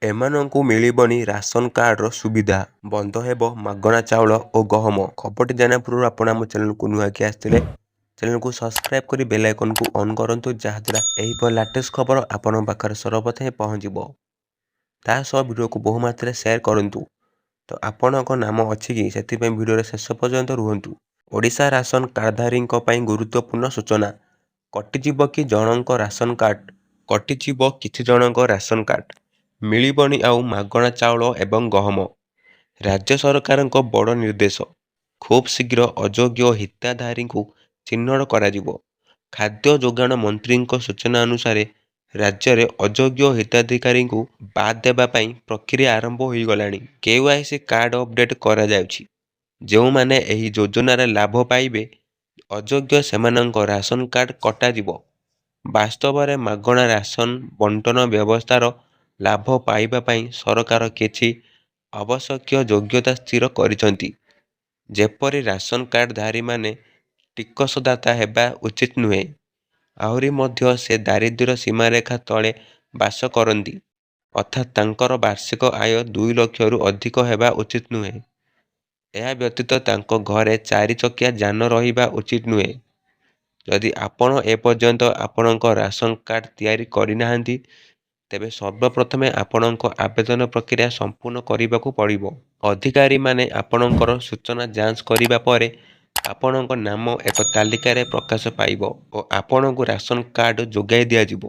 ଏମାନଙ୍କୁ ମିଳିବନି ରାସନ କାର୍ଡର ସୁବିଧା, ବନ୍ଦ ହେବ ମାଗଣା ଚାଉଳ ଓ ଗହମ। ଖବରଟି ଜାଣିବା ପୂର୍ବରୁ ଆପଣ ଆମ ଚ୍ୟାନେଲକୁ ନୂଆକି ଆସିଥିଲେ ଚ୍ୟାନେଲକୁ ସବସ୍କ୍ରାଇବ କରି ବେଲ୍ ଆଇକନକୁ ଅନ୍ କରନ୍ତୁ, ଯାହାଦ୍ୱାରା ଏହିପରି ଲାଟେଷ୍ଟ ଖବର ଆପଣଙ୍କ ପାଖରେ ସର୍ବପ୍ରଥମେ ପହଞ୍ଚିବ। ତା ସହ ଭିଡ଼ିଓକୁ ବହୁ ମାତ୍ରାରେ ସେୟାର କରନ୍ତୁ। ତ ଆପଣଙ୍କ ନାମ ଅଛି କି, ସେଥିପାଇଁ ଭିଡ଼ିଓରେ ଶେଷ ପର୍ଯ୍ୟନ୍ତ ରୁହନ୍ତୁ। ଓଡ଼ିଶା ରାସନ କାର୍ଡଧାରୀଙ୍କ ପାଇଁ ଗୁରୁତ୍ୱପୂର୍ଣ୍ଣ ସୂଚନା। କଟିଯିବ କି ଜଣଙ୍କ ରାସନ କାର୍ଡ? କଟିଯିବ କିଛି ଜଣଙ୍କ ରାସନ କାର୍ଡ। ମିଳିବନି ଆଉ ମାଗଣା ଚାଉଳ ଏବଂ ଗହମ। ରାଜ୍ୟ ସରକାରଙ୍କ ବଡ଼ ନିର୍ଦ୍ଦେଶ। ଖୁବ୍ ଶୀଘ୍ର ଅଯୋଗ୍ୟ ହିତାଧାରୀଙ୍କୁ ଚିହ୍ନଟ କରାଯିବ। ଖାଦ୍ୟ ଯୋଗାଣ ମନ୍ତ୍ରୀଙ୍କ ସୂଚନା ଅନୁସାରେ ରାଜ୍ୟରେ ଅଯୋଗ୍ୟ ହିତାଧିକାରୀଙ୍କୁ ବାଦ ଦେବା ପାଇଁ ପ୍ରକ୍ରିୟା ଆରମ୍ଭ ହୋଇଗଲାଣି। KYC କାର୍ଡ ଅପଡେଟ୍ କରାଯାଉଛି। ଯେଉଁମାନେ ଏହି ଯୋଜନାର ଲାଭ ପାଇବେ, ଅଯୋଗ୍ୟ ସେମାନଙ୍କ ରାସନ କାର୍ଡ କଟାଯିବ। ବାସ୍ତବରେ ମାଗଣା ରାସନ ବଣ୍ଟନ ବ୍ୟବସ୍ଥାର ଲାଭ ପାଇବା ପାଇଁ ସରକାର କିଛି ଆବଶ୍ୟକୀୟ ଯୋଗ୍ୟତା ସ୍ଥିର କରିଛନ୍ତି। ଯେପରି ରାସନ କାର୍ଡଧାରୀମାନେ ଟିକସଦାତା ହେବା ଉଚିତ ନୁହେଁ। ଆହୁରି ମଧ୍ୟ ସେ ଦାରିଦ୍ର୍ୟ ସୀମାରେଖା ତଳେ ବାସ କରନ୍ତି, ଅର୍ଥାତ୍ ତାଙ୍କର ବାର୍ଷିକ ଆୟ 2 ଲକ୍ଷରୁ ଅଧିକ ହେବା ଉଚିତ ନୁହେଁ। ଏହା ବ୍ୟତୀତ ତାଙ୍କ ଘରେ 4 ଚକିଆ ଯାନ ରହିବା ଉଚିତ ନୁହେଁ। ଯଦି ଆପଣ ଏପର୍ଯ୍ୟନ୍ତ ଆପଣଙ୍କ ରାସନ କାର୍ଡ ତିଆରି କରିନାହାନ୍ତି, ତେବେ ସର୍ବପ୍ରଥମେ ଆପଣଙ୍କ ଆବେଦନ ପ୍ରକ୍ରିୟା ସମ୍ପୂର୍ଣ୍ଣ କରିବାକୁ ପଡ଼ିବ। ଅଧିକାରୀମାନେ ଆପଣଙ୍କର ସୂଚନା ଯାଞ୍ଚ କରିବା ପରେ ଆପଣଙ୍କ ନାମ ଏକ ତାଲିକାରେ ପ୍ରକାଶ ପାଇବ ଓ ଆପଣଙ୍କୁ ରାସନ କାର୍ଡ ଯୋଗାଇ ଦିଆଯିବ।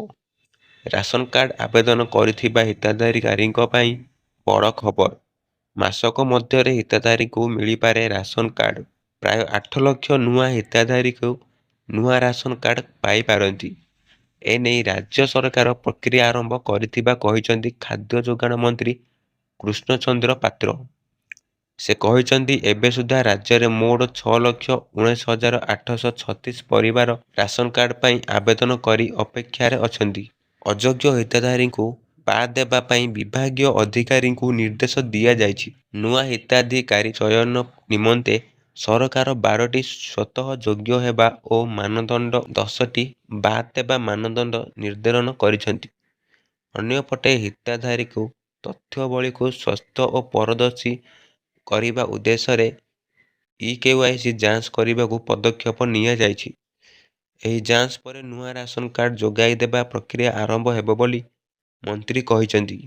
ରାସନ କାର୍ଡ ଆବେଦନ କରିଥିବା ହିତାଧିକାରୀଙ୍କ ପାଇଁ ବଡ଼ ଖବର। ମାସକ ମଧ୍ୟରେ ହିତାଧିକାରୀଙ୍କୁ ମିଳିପାରେ ରାସନ କାର୍ଡ। ପ୍ରାୟ 8 ଲକ୍ଷ ନୂଆ ହିତାଧିକାରୀ ନୂଆ ରାସନ କାର୍ଡ ପାଇପାରନ୍ତି। ଏନେଇ ରାଜ୍ୟ ସରକାର ପ୍ରକ୍ରିୟା ଆରମ୍ଭ କରିଥିବା କହିଛନ୍ତି ଖାଦ୍ୟ ଯୋଗାଣ ମନ୍ତ୍ରୀ କୃଷ୍ଣଚନ୍ଦ୍ର ପାତ୍ର। ସେ କହିଛନ୍ତି, ଏବେ ସୁଦ୍ଧା ରାଜ୍ୟରେ ମୋଟ 6,19,836 ପରିବାର ରାସନ କାର୍ଡ ପାଇଁ ଆବେଦନ କରି ଅପେକ୍ଷାରେ ଅଛନ୍ତି। ଅଯୋଗ୍ୟ ହିତାଧିକାରୀଙ୍କୁ ବାଦ ଦେବା ପାଇଁ ବିଭାଗୀୟ ଅଧିକାରୀଙ୍କୁ ନିର୍ଦ୍ଦେଶ ଦିଆଯାଇଛି। ନୂଆ ହିତାଧିକାରୀ ଚୟନ ନିମନ୍ତେ ସରକାର 12ଟି ସ୍ୱତଃ ଯୋଗ୍ୟ ହେବା ଓ ମାନଦଣ୍ଡ 10ଟି ବାଦ ଦେବା ମାନଦଣ୍ଡ ନିର୍ଦ୍ଧାରଣ କରିଛନ୍ତି। ଅନ୍ୟପଟେ ହିତାଧିକାରୀଙ୍କ ତଥ୍ୟାବଳୀକୁ ସ୍ୱସ୍ଥ ଓ ପାରଦର୍ଶୀ କରିବା ଉଦ୍ଦେଶ୍ୟରେ KYC ଯାଞ୍ଚ କରିବାକୁ ପଦକ୍ଷେପ ନିଆଯାଇଛି। ଏହି ଯାଞ୍ଚ ପରେ ନୂଆ ରାସନ କାର୍ଡ ଯୋଗାଇ ଦେବା ପ୍ରକ୍ରିୟା ଆରମ୍ଭ ହେବ ବୋଲି ମନ୍ତ୍ରୀ କହିଛନ୍ତି।